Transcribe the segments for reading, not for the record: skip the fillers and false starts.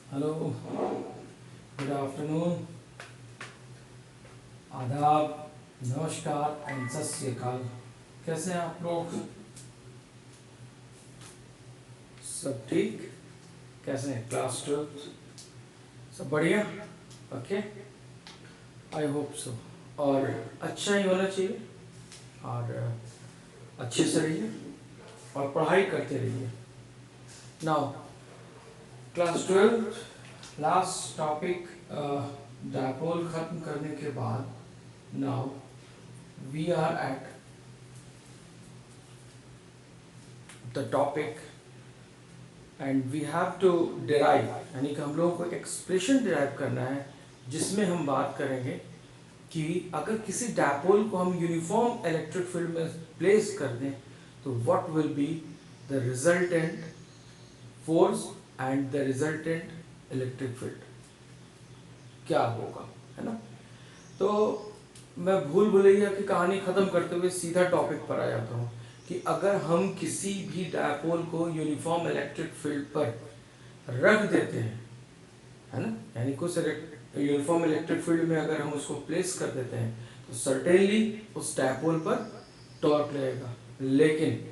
Hello, good afternoon, आदाब, नमस्कार and सत श्री अकाल। कैसे हैं आप लोग? सब ठीक? कैसे हैं? क्लास 12 सब बढ़िया? Okay, I hope so. और अच्छा ही होना चाहिए और अच्छे से रहिए और पढ़ाई करते रहिए। Now class 12 last topic dipole खत्म करने के बाद now we are at the topic and we have to derive, यानी कि हम लोगों को एक्सप्रेशन डिराइव करना है जिसमें हम बात करेंगे कि अगर किसी डायपोल को हम यूनिफॉर्म इलेक्ट्रिक फील्ड में प्लेस कर दें तो what will be the resultant force and the resultant electric field क्या होगा, है ना। तो मैं भूल भुलैया की कहानी ख़त्म करते हुए सीधा टॉपिक पर आ जाता हूँ कि अगर हम किसी भी डायपोल को यूनिफॉर्म इलेक्ट्रिक फील्ड पर रख देते हैं, है ना, यानी कुछ यूनिफॉर्म इलेक्ट्रिक फील्ड में अगर हम उसको प्लेस कर देते हैं तो सर्टेनली उस डायपोल पर टॉर्क रहेगा। लेकिन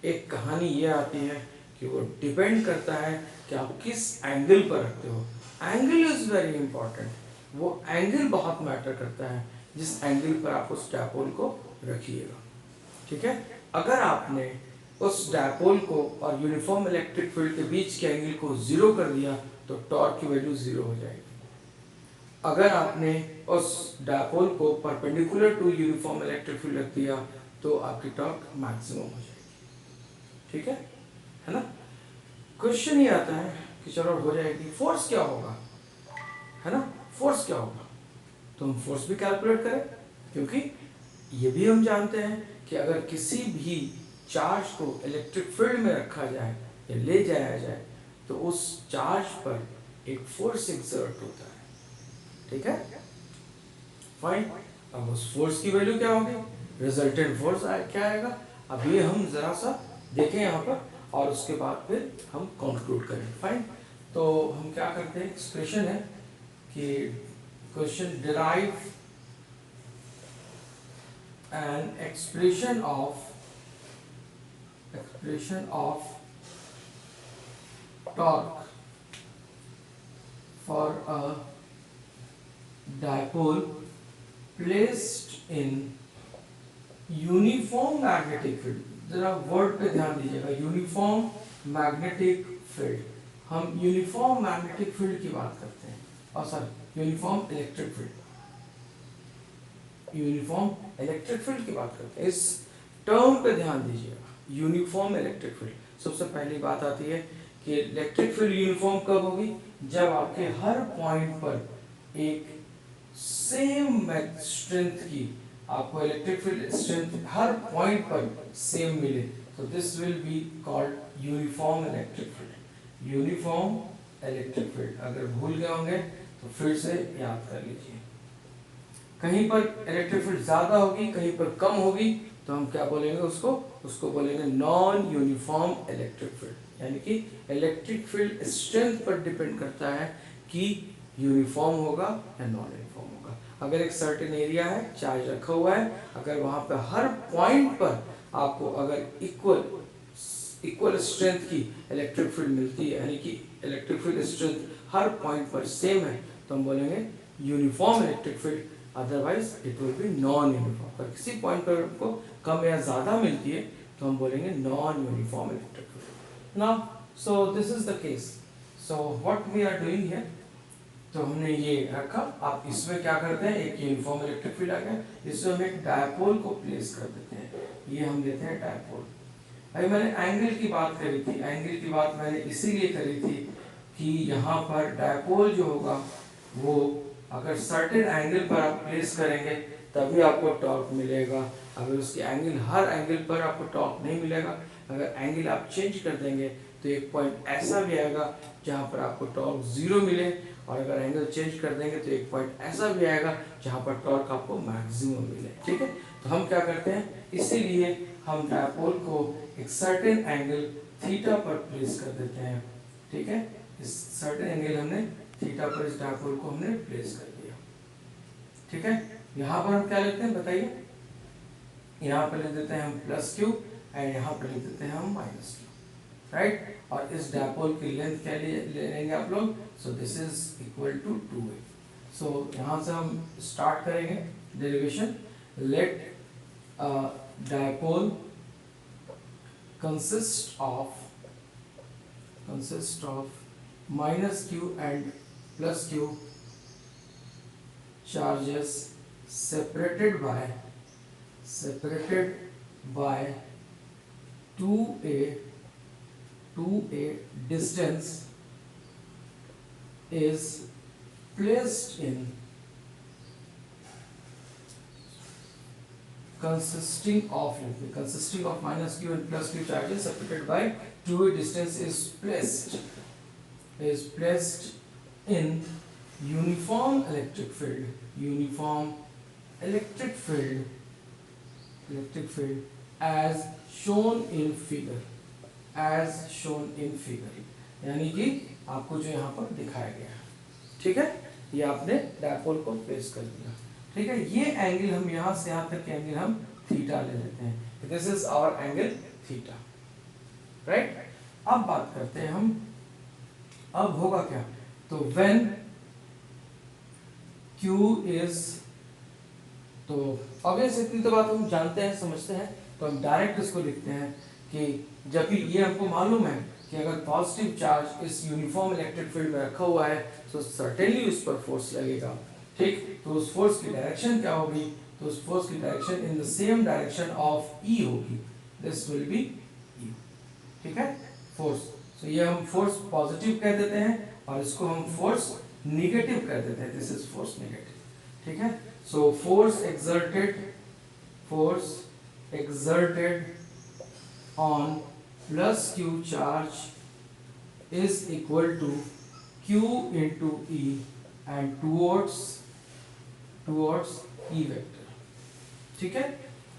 एक कहानी ये आती है कि वो डिपेंड करता है कि आप किस एंगल पर रखते हो। एंगल इज़ वेरी इंपॉर्टेंट, वो एंगल बहुत मैटर करता है जिस एंगल पर आप उस डायपोल को रखिएगा। ठीक है, अगर आपने उस डायपोल को और यूनिफॉर्म इलेक्ट्रिक फील्ड के बीच के एंगल को जीरो कर दिया तो टॉर्क की वैल्यू जीरो हो जाएगी। अगर आपने उस डायपोल को perpendicular to uniform electric field रख दिया तो आपकी टॉर्क मैक्सिमम हो जाएगी। ठीक है ना। क्वेश्चन ये आता है कि चलो हो जाएगी, फोर्स क्या होगा, है ना, फोर्स क्या होगा। तो हम फोर्स भी कैलकुलेट करें, क्योंकि ये भी हम जानते हैं कि अगर किसी भी चार्ज को इलेक्ट्रिक फील्ड में रखा जाए या ले जाया जाए तो उस चार्ज पर एक फोर्स एक्सर्ट होता है। ठीक है, फाइन। अब उस फोर्स की वैल्यू क्या होगी, रिजल्टेंट फोर्स क्या आएगा। अब ये हम जरा सा देखें यहाँ पर और उसके बाद फिर हम कंक्लूड करें। फाइन, तो हम क्या करते हैं, एक्सप्रेशन है कि question derive an expression of torque for a dipole placed in uniform magnetic field। जरा वर्ड पे ध्यान दीजिएगा, यूनिफॉर्म मैग्नेटिक फील्ड। हम यूनिफॉर्म मैग्नेटिक फील्ड की बात करते हैं, और sir uniform electric field, uniform electric field की बात करते हैं। इस टर्म पे ध्यान दीजिएगा, यूनिफॉर्म इलेक्ट्रिक फील्ड। सबसे पहली बात आती है कि इलेक्ट्रिक फील्ड यूनिफॉर्म कब होगी, जब आपके हर पॉइंट पर एक सेम स्ट्रेंथ की, आपको इलेक्ट्रिक फील्ड स्ट्रेंथ हर पॉइंट पर सेम मिले तो this will be called uniform electric field. Uniform electric field, अगर भूल गए होंगे तो फिर से याद कर लीजिए। कहीं पर इलेक्ट्रिक फील्ड ज़्यादा होगी, कहीं पर कम होगी, तो हम क्या बोलेंगे, उसको बोलेंगे नॉन यूनिफॉर्म इलेक्ट्रिक फील्ड। यानी कि इलेक्ट्रिक फील्ड स्ट्रेंथ पर डिपेंड करता है कि यूनिफॉर्म होगा या नॉन यूनिफॉर्म होगा। अगर एक सर्टेन एरिया है, चार्ज रखा हुआ है, अगर वहाँ पर हर पॉइंट पर आपको अगर इक्वल स्ट्रेंथ की इलेक्ट्रिक फील्ड मिलती है, यानी कि इलेक्ट्रिक फील्ड स्ट्रेंथ हर पॉइंट पर सेम है, तो हम बोलेंगे uniform electric field. Otherwise it will be non uniform. पर किसी पॉइंट पर आपको कम या ज़्यादा मिलती है तो हम बोलेंगे non uniform electric field. Now so this is the case, so what we are doing here, तो हमने ये रखा। आप इसमें क्या करते हैं, एक यूनिफॉर्म इलेक्ट्रिक फील्ड आ गया, इसमें हम एक डायपोल को प्लेस कर देते हैं। ये हम देते हैं डायपोल। अभी मैंने एंगल की बात करी थी, एंगल की बात मैंने इसीलिए करी थी कि यहाँ पर डायपोल जो होगा वो अगर सर्टेन एंगल पर आप प्लेस करेंगे तभी आपको टॉर्क मिलेगा। अगर उसके एंगल, हर एंगल पर आपको टॉर्क नहीं मिलेगा। अगर एंगल आप चेंज कर देंगे तो एक पॉइंट ऐसा भी आएगा जहाँ पर आपको टॉर्क जीरो मिले, और अगर एंगल चेंज कर देंगे तो एक पॉइंट ऐसा भी आएगा जहाँ पर टॉर्क आपको मैक्सिमम मिले। ठीक है, तो हम क्या करते हैं, इसीलिए हम डायपोल को एक सर्टेन एंगल थीटा पर प्लेस कर देते हैं। ठीक है, इस सर्टेन एंगल हमने थीटा पर इस डायपोल को हमने प्लेस कर दिया। ठीक है, यहाँ पर हम क्या लेते हैं बताइए, यहाँ पर लिख देते हैं हम प्लस क्यू एंड यहाँ पर लिख देते हैं हम माइनस क्यू, राइट। और इस डायपोल की लेंथ क्या ले लेंगे आप लोग, so this is equal to 2a। So यहाँ से हम स्टार्ट करेंगे derivation. Let dipole consist of minus q and plus q charges separated by 2a distance is placed in consisting of minus q and plus q charges separated by 2a distance is placed in uniform electric field as shown in figure, यानी कि आपको जो यहाँ पर दिखाया गया है। ठीक है, ये आपने डायपोल को प्लेस कर दिया। ठीक है, ये एंगल हम यहाँ से यहाँ तक के एंगल हम थीटा ले लेते हैं। This is hour angle theta, right. अब बात करते हैं हम, अब होगा क्या, तो व्हेन Q इज, तो ऑब्वियस इतनी तो बात हम जानते हैं समझते हैं, तो हम डायरेक्ट इसको लिखते हैं कि जब भी ये हमको मालूम है कि अगर पॉजिटिव चार्ज इस यूनिफॉर्म इलेक्ट्रिक फील्ड में रखा हुआ है तो सर्टेनली उस पर फोर्स लगेगा। ठीक, तो उस फोर्स की डायरेक्शन क्या होगी, तो उस फोर्स की direction in the same direction of E होगी, दिस विल बी E। ठीक है, फोर्स, तो ये हम फोर्स पॉजिटिव कह देते हैं और इसको हम फोर्स नेगेटिव कह देते हैं, दिस इज फोर्स नेगेटिव। ठीक है, so force exerted on plus q charge is equal to q into E and towards E vector। ठीक है,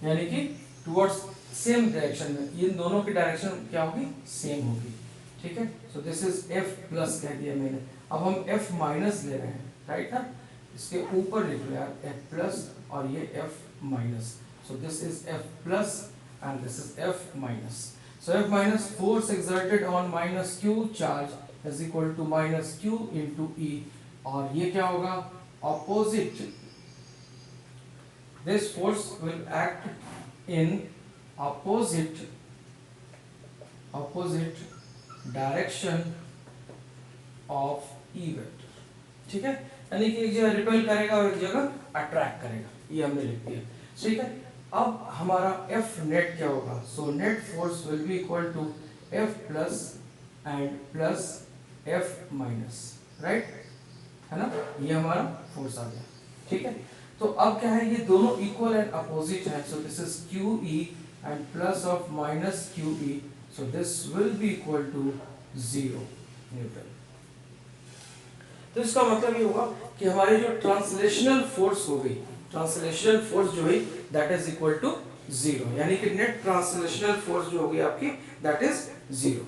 यानी कि towards सेम डायरेक्शन में, इन दोनों की डायरेक्शन क्या होगी, सेम होगी। ठीक है, so this is F plus कह दिया मैंने, अब हम F माइनस ले रहे हैं, राइट ना, इसके ऊपर लिख लो यार F प्लस और ये F minus, so this is F plus and this is F minus. So F minus, force exerted on minus Q charge is equal to minus Q into E, और ये क्या होगा, opposite, this force will act in opposite direction of E vector। ठीक है, यानी कि एक जगह रिपेल करेगा और एक जगह अट्रैक्ट करेगा, ये हमने लिख दिया। ठीक है, अब हमारा F नेट क्या होगा, so net force will be equal to F plus and plus F minus, right है ना, ये हमारा फोर्स आ गया। ठीक है, तो अब क्या है, ये दोनों इक्वल एंड अपोजिट है, so this is QE and plus of minus QE, so this will be equal to 0 newton. तो इसका मतलब ये होगा कि हमारी जो ट्रांसलेशनल फोर्स हो गई, ट्रांसलेशनल फोर्स जो है दैट इज इक्वल टू 0, यानी कि नेट ट्रांसलेशनल फोर्स जो होगी आपकी दैट इज 0।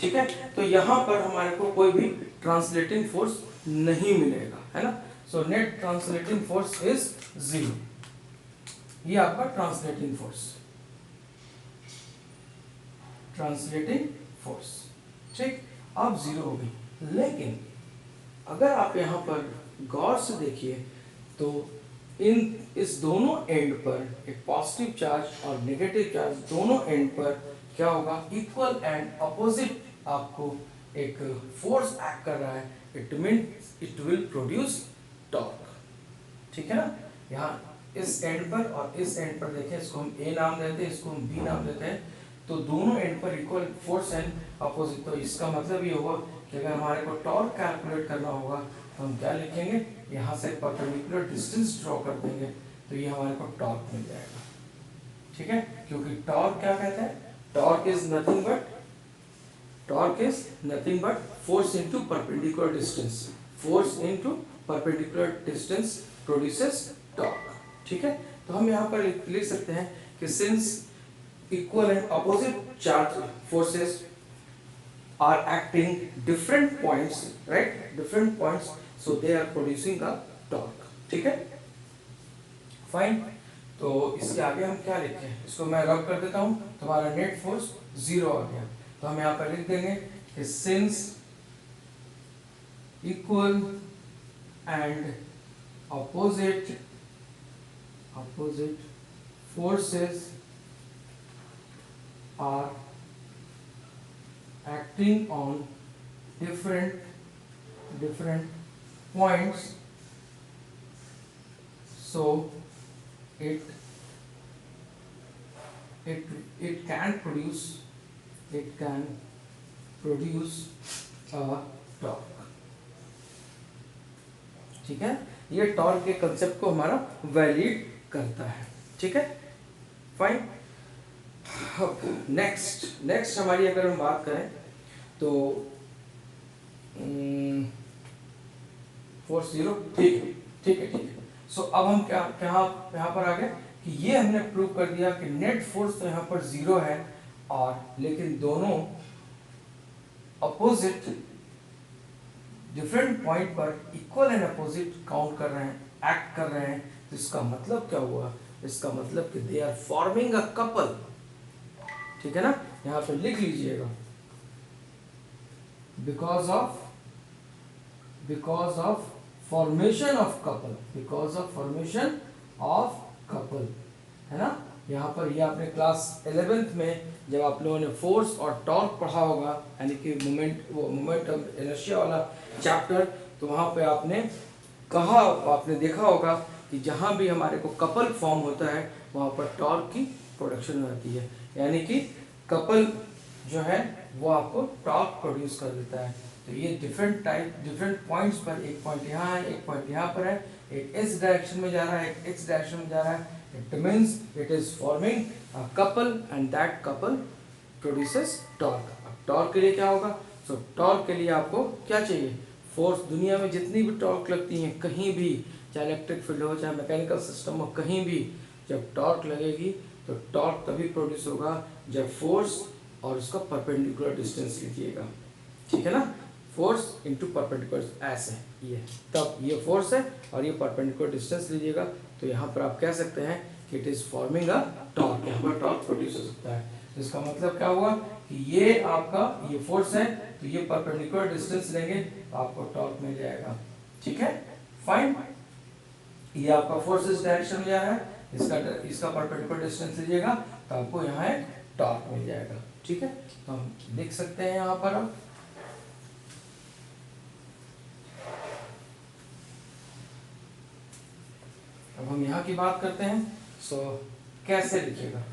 ठीक है, तो यहाँ पर हमारे को कोई भी ट्रांसलेटिंग फोर्स नहीं मिलेगा, है ना, so net translating force is 0, ये आपका ट्रांसलेटिंग फोर्स। ठीक, अब 0 हो गई, लेकिन अगर आप यहाँ पर गौर से देखिए तो इस दोनों एंड पर एक पॉजिटिव चार्ज और नेगेटिव चार्ज दोनों एंड पर क्या होगा, इक्वल एंड अपोजिट आपको एक फोर्स एक्ट कर रहा है, it means it will produce torque. ठीक है ना, यहाँ इस एंड पर और इस एंड पर देखें, इसको हम A नाम देते हैं, इसको हम B नाम देते हैं, तो दोनों एंड पर इक्वल फोर्स एंड अपोजिट, तो इसका मतलब ये होगा कि अगर हमारे को टॉर्क कैलकुलेट करना होगा तो हम क्या लिखेंगे, यहाँ से परपेंडिकुलर डिस्टेंस ड्रॉ कर देंगे तो ये हमारे को टॉर्क मिल जाएगा। ठीक है, क्योंकि टॉर्क क्या कहता है, torque is nothing but force into perpendicular distance, force into perpendicular distance produces torque. ठीक है, तो हम यहाँ पर लिख सकते हैं कि since equal and opposite charge forces are acting different points, right, different points, so they are producing a torque. ठीक है, फाइन। तो इसके आगे हम क्या लिखें, इसको मैं रब कर देता हूं, तुम्हारा नेट फोर्स 0 आ गया। तो हम यहाँ पर लिख देंगे कि since equal and opposite forces are acting on different points, so it can produce a torque। ठीक है, ये टॉर्क के कंसेप्ट को हमारा वैलिड करता है। ठीक है, फाइन। नेक्स्ट हमारी अगर हम बात करें तो फोर्स 0, ठीक है। सो अब हम क्या यहाँ पर आ गए कि ये हमने प्रूव कर दिया कि नेट फोर्स तो यहाँ पर 0 है, और लेकिन दोनों अपोजिट डिफरेंट पॉइंट पर इक्वल एंड अपोजिट काउंट कर रहे हैं, एक्ट कर रहे हैं। तो इसका मतलब क्या हुआ, इसका मतलब कि they are forming a couple. ठीक है ना, यहाँ पे लिख लीजिएगा, because of formation of couple, है ना। यहाँ पर ये आपने क्लास 11th में जब आप लोगों ने फोर्स और टॉर्क पढ़ा होगा, यानी कि मोमेंटम इनर्शिया वाला चैप्टर, तो वहाँ पे आपने देखा होगा कि जहाँ भी हमारे को कपल फॉर्म होता है वहाँ पर टॉर्क की प्रोडक्शन होती है, यानी कि कपल जो है वो आपको टॉर्क प्रोड्यूस कर देता है। तो ये डिफरेंट पॉइंट्स पर, एक पॉइंट यहाँ है, एक पॉइंट यहाँ पर है, एक इस डायरेक्शन में जा रहा है, एक इस डायरेक्शन में जा रहा है। It means it is forming a couple and that couple produces torque। अब टॉर्क के लिए क्या होगा, सो टॉर्क के लिए आपको क्या चाहिए, फोर्स। दुनिया में जितनी भी टॉर्क लगती हैं कहीं भी, चाहे इलेक्ट्रिक फील्ड हो चाहे मैकेनिकल सिस्टम हो, कहीं भी जब टॉर्क लगेगी तो टॉर्क तभी प्रोड्यूस होगा जब फोर्स और उसका परपेंडिकुलर डिस्टेंस लीजिएगा। ठीक है ना, फोर्स इंटू परपेंडिकुलर ऐसे, ये तब ये फोर्स है और ये परपेंडिकुलर डिस्टेंस लीजिएगा, तो यहाँ पर आप कह सकते हैं कि it is forming a torque, यहाँ पर टॉर्क प्रोड्यूस हो सकता है। तो इसका मतलब क्या हुआ कि ये आपका ये फोर्स है, तो ये परपेंडिकुलर डिस्टेंस लेंगे तो आपको टॉर्क मिल जाएगा। ठीक है, फाइन। ये आपका फोर्स इस डायरेक्शन में जा रहा है, इसका परपेंडिकुलर डिस्टेंस लीजिएगा तो आपको यहाँ एक टॉर्क मिल जाएगा। ठीक है, तो हम लिख सकते हैं यहाँ पर अब हम यहाँ की बात करते हैं। सो कैसे लिखिएगा,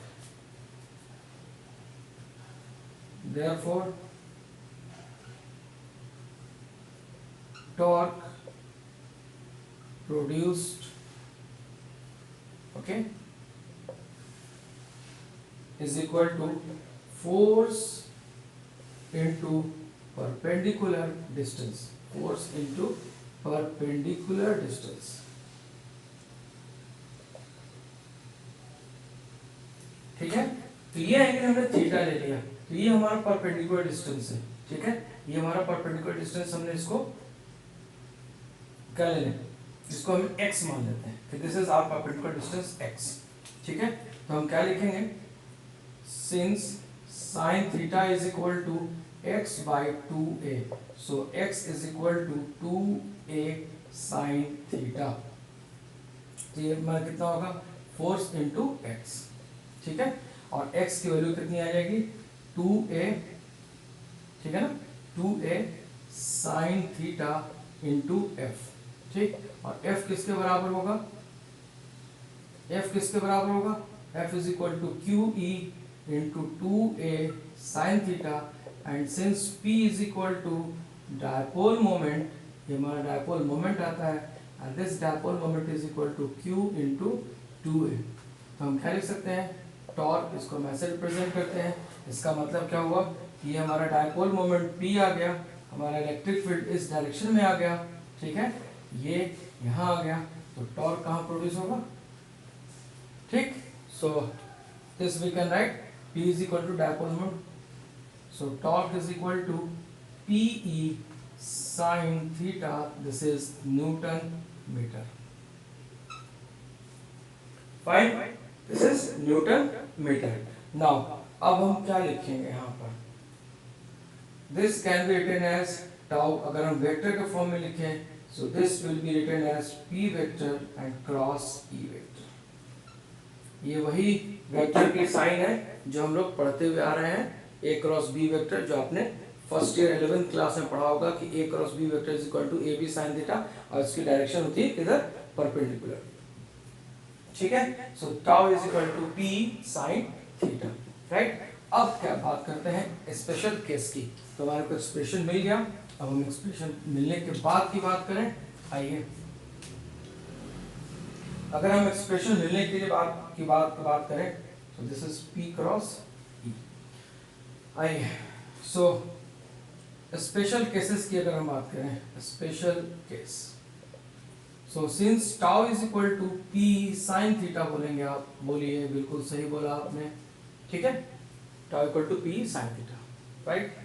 therefore torque produced, okay, is equal to force into perpendicular distance, force into perpendicular distance। ठीक है, तो ये एंगल हमने थीटा ले लिया, तो ये हमारा परपेंडिकुलर डिस्टेंस है। ठीक है, ये हमारा परपेंडिकुलर डिस्टेंस, हमने इसको क्या ले लें, इसको हम x मान लेते हैं कि this is our perpendicular distance x। ठीक है, तो हम क्या लिखेंगे, since sin theta is equal to x by 2a, so x is equal to 2a sin theta. तो ये हमारा कितना होगा, फोर्स इंटू x। ठीक है, और x की वैल्यू कितनी आ जाएगी, 2a। ठीक है ना, 2a sin theta into f। ठीक, और f किसके बराबर होगा, f किसके बराबर होगा, f is equal to QE into 2a sin theta, and since P is equal to dipole moment, ये हमारा डायपोल मोमेंट आता है, and this dipole moment is equal to Q into 2a। तो हम क्या लिख सकते हैं, टॉर्क, इसको हम ऐसे रिप्रेजेंट करते हैं। इसका मतलब क्या हुआ कि ये हमारा डायपोल मोमेंट P आ गया, हमारा इलेक्ट्रिक फील्ड इस डायरेक्शन में आ गया। ठीक है, ये यहाँ आ गया, तो टॉर्क कहाँ प्रोड्यूस होगा। ठीक, so this we can write P is equal to dipole moment, So torque is equal to PE sin theta. This is Newton meter. Fine. This is Newton meter. Now अब हम क्या लिखेंगे यहाँ पर? This can be written as tau. अगर हम vector के form में लिखें, so this will be written as P vector and cross E vector. ये वही वेक्टर की साइन है जो हम लोग पढ़ते हुए आ रहे हैं, A क्रॉस B वेक्टर, जो आपने फर्स्ट ईयर 11th क्लास में पढ़ा होगा कि A cross B vector is equal to AB sin theta, और इसकी डायरेक्शन होती है इधर परपेंडिकुलर. ठीक है. So tau is equal to P sin theta. Right. अब क्या बात करते हैं स्पेशल केस की. तो हमारे को एक्सप्रेशन मिल गया. अब हम एक्सप्रेशन मिलने के बाद की बात करें. आइए, अगर हम एक्सप्रेशन मिलने के लिए बात करें, तो this is P cross E. आइए, सो स्पेशल केसेस की अगर हम बात करें, special case, so since tau is equal to P sin theta बोलेंगे आप. बोलिए, बिल्कुल सही बोला आपने. ठीक है. Tau equal to P sin theta. Right.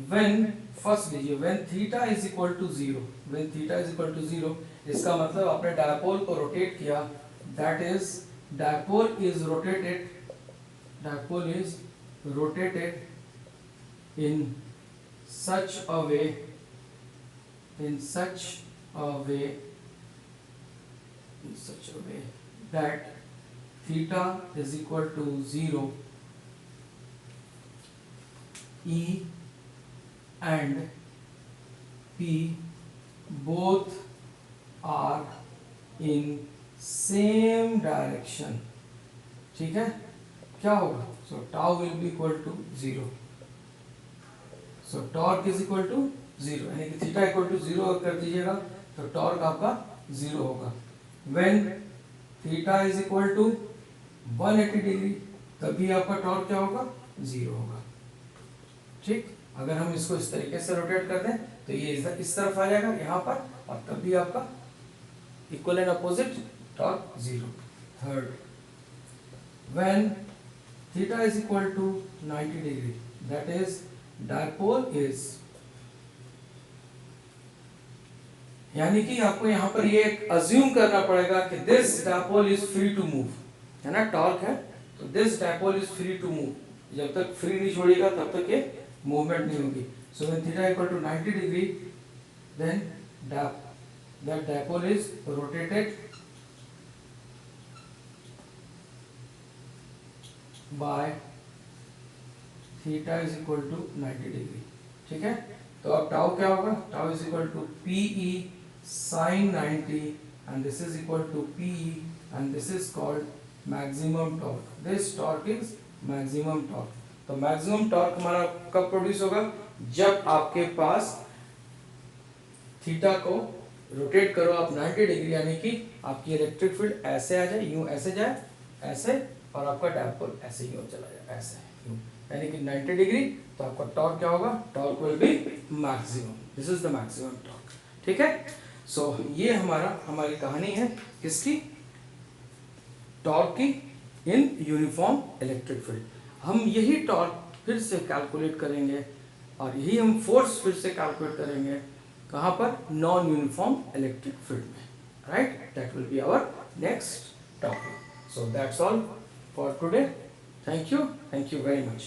When, first लीजिए, when theta is equal to 0, when theta is equal to 0, इसका मतलब आपने डायपोल को रोटेट किया. That is dipole is rotated in such a way that theta is equal to 0, E and P both are in same direction. ठीक है. क्या होगा? So tau will be equal to 0. So torque is equal to 0, यानी कि theta equal to 0 कर दीजिएगा तो torque आपका 0 होगा. When theta is equal to 180 degree, तभी आपका टॉर्क क्या होगा? 0 होगा. ठीक. अगर हम इसको इस तरीके से रोटेट कर दें तो ये इस तरफ आ जाएगा यहाँ पर, और तभी आपका equal and opposite torque 0. Third, when theta is equal to 90 degree, that is dipole is, यानी कि आपको यहाँ पर ये अज्यूम करना पड़ेगा कि this dipole is free to move, है ना. टॉर्क है तो this dipole is free to move. जब तक फ्री नहीं छोड़ेगा तब तक ये मूवमेंट नहीं होगी. So when theta equal to 90 degree, then that dipole is rotated by theta is equal to 90 degree. ठीक है. तो अब टाउ क्या होगा? Tau is equal to PE sin 90 and this is equal to PE and this is called maximum torque. This torque is maximum torque. तो maximum torque हमारा कब produce होगा? जब आपके पास थीटा को रोटेट करो आप 90 डिग्री, यानी कि आपकी इलेक्ट्रिक फील्ड ऐसे आ जाए, यूं ऐसे जाए, ऐसे, और आपका डायपोल ऐसे यूं चला जाए, ऐसे यूं, यानी कि 90 डिग्री. तो आपका टॉर्क क्या होगा? Torque will be maximum. This is the maximum torque. ठीक है. सो ये हमारी कहानी है किसकी? टॉर्क की इन यूनिफॉर्म इलेक्ट्रिक फील्ड. हम यही टॉर्क फिर से कैलकुलेट करेंगे और यही हम फोर्स फिर से कैलकुलेट करेंगे. कहाँ पर? नॉन यूनिफॉर्म इलेक्ट्रिक फील्ड में. Right. That will be our next topic. So that's all for today. Thank you very much.